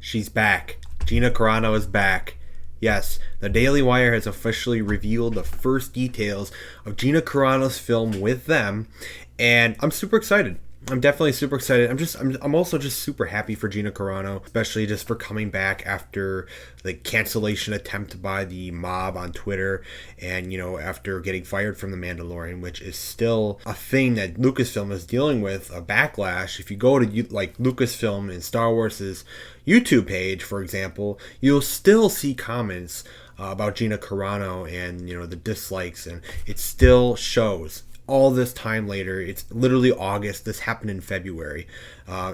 She's back. Gina Carano is back. Yes, the Daily Wire has officially revealed the first details of Gina Carano's film with them, and I'm super excited. I'm definitely super excited. I'm also just super happy for Gina Carano, especially just for coming back after the cancellation attempt by the mob on Twitter, and after getting fired from the Mandalorian, which is still a thing that Lucasfilm is dealing with, a backlash. If you go to Lucasfilm and Star Wars' YouTube page, for example, you'll still see comments about Gina Carano and the dislikes, and it still shows. All this time later, it's literally August. This happened in February.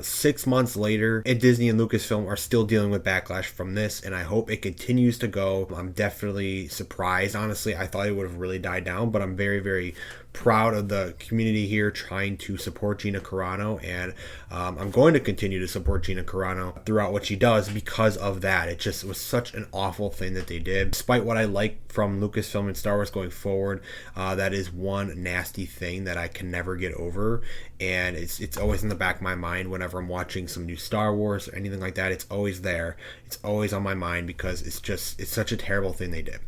6 months later, and Disney and Lucasfilm are still dealing with backlash from this, and I hope it continues to go. I'm definitely surprised, honestly. I thought it would have really died down, but I'm very, very proud of the community here trying to support Gina Carano, and I'm going to continue to support Gina Carano throughout what she does because of that. It just was such an awful thing that they did. Despite what I like from Lucasfilm and Star Wars going forward, that is one nasty thing that I can never get over, and it's always in the back of my mind whenever I'm watching some new Star Wars or anything like that. It's always there. It's always on my mind because it's such a terrible thing they did.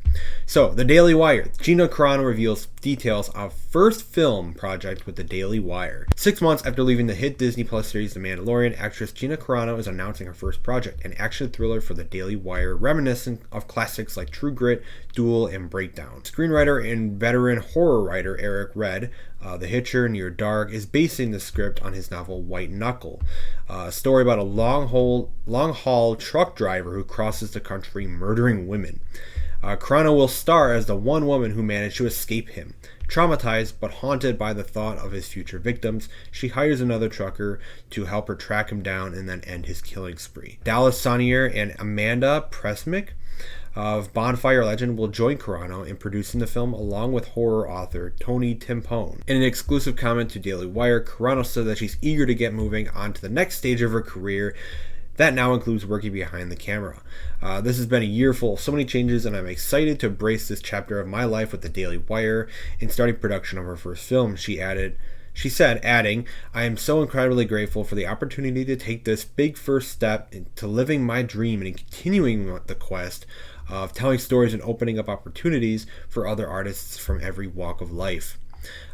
So, the Daily Wire. Gina Carano reveals details of first film project with the Daily Wire. 6 months after leaving the hit Disney Plus series The Mandalorian, actress Gina Carano is announcing her first project, an action thriller for the Daily Wire reminiscent of classics like True Grit, Duel, and Breakdown. Screenwriter and veteran horror writer Eric Red, The Hitcher, Near Dark, is basing the script on his novel White Knuckle, a story about a long-haul truck driver who crosses the country murdering women. Carano will star as the one woman who managed to escape him. Traumatized but haunted by the thought of his future victims, she hires another trucker to help her track him down and then end his killing spree. Dallas Sonnier and Amanda Presmick of Bonfire Legend will join Carano in producing the film along with horror author Tony Timpone. In an exclusive comment to Daily Wire, Carano said that she's eager to get moving on to the next stage of her career. That now includes working behind the camera. This has been a year full of so many changes, and I'm excited to embrace this chapter of my life with the Daily Wire and starting production of her first film, she said, adding, I am so incredibly grateful for the opportunity to take this big first step into living my dream and continuing the quest of telling stories and opening up opportunities for other artists from every walk of life.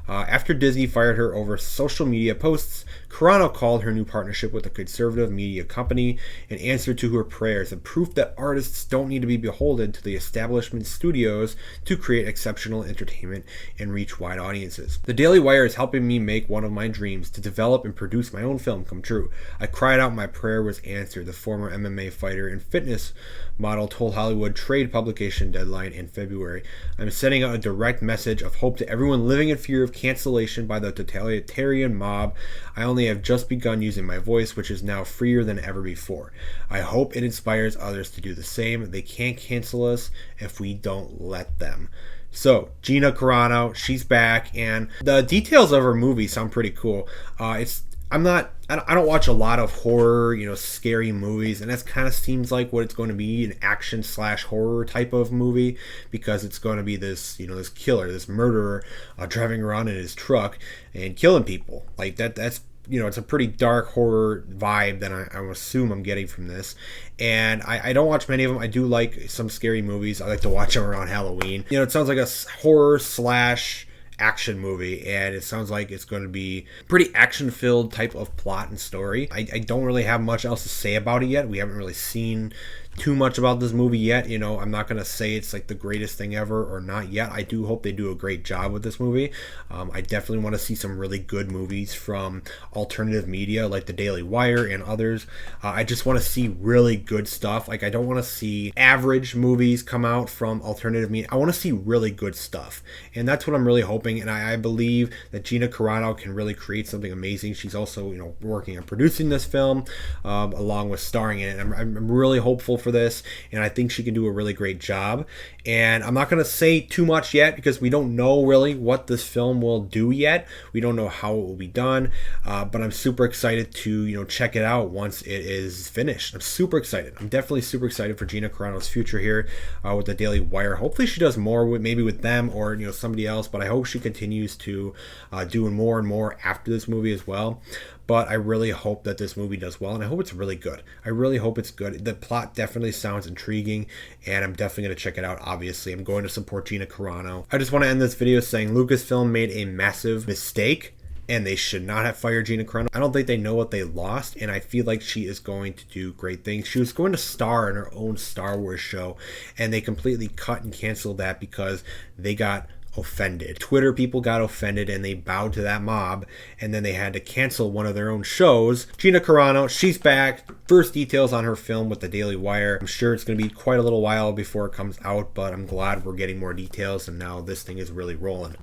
After Disney fired her over social media posts, Carano called her new partnership with a conservative media company an answer to her prayers and proof that artists don't need to be beholden to the establishment studios to create exceptional entertainment and reach wide audiences. The Daily Wire is helping me make one of my dreams to develop and produce my own film come true. I cried out, my prayer was answered, the former MMA fighter and fitness model told Hollywood trade publication Deadline in February. I'm sending out a direct message of hope to everyone living in fear of cancellation by the totalitarian mob. I only have just begun using my voice, which is now freer than ever before. I hope it inspires others to do the same. They can't cancel us if we don't let them. So, Gina Carano, she's back, and the details of her movie sound pretty cool. I don't watch a lot of horror, scary movies, and that kind of seems like what it's going to be, an action/horror type of movie, because it's going to be this, this killer, this murderer, driving around in his truck and killing people. Like that's it's a pretty dark horror vibe that I assume I'm getting from this. And I don't watch many of them. I do like some scary movies. I like to watch them around Halloween. It sounds like a horror/action movie, and it sounds like it's going to be pretty action-filled type of plot and story. I don't really have much else to say about it yet. We haven't really seen too much about this movie yet. I'm not going to say it's like the greatest thing ever or not yet. I do hope they do a great job with this movie. I definitely want to see some really good movies from alternative media like the Daily Wire and others. I just want to see really good stuff. Like, I don't want to see average movies come out from alternative media. I want to see really good stuff, and that's what I'm really hoping. And I believe that Gina Carano can really create something amazing. She's also working on producing this film along with starring in it. I'm really hopeful for this, and I think she can do a really great job. And I'm not going to say too much yet because we don't know really what this film will do yet. We don't know how it will be done, but I'm super excited to check it out once it is finished. I'm super excited. I'm definitely super excited for Gina Carano's future here with the Daily Wire. Hopefully she does more maybe with them or somebody else, but I hope she continues to do more and more after this movie as well. But I really hope that this movie does well, and I hope it's really good. I really hope it's good. The plot definitely sounds intriguing, and I'm definitely going to check it out, obviously. I'm going to support Gina Carano. I just want to end this video saying Lucasfilm made a massive mistake, and they should not have fired Gina Carano. I don't think they know what they lost, and I feel like she is going to do great things. She was going to star in her own Star Wars show, and they completely cut and canceled that because they got offended. Twitter people got offended and they bowed to that mob, and then they had to cancel one of their own shows. Gina Carano, she's back. First details on her film with the Daily Wire. I'm sure it's going to be quite a little while before it comes out, but I'm glad we're getting more details, and now this thing is really rolling.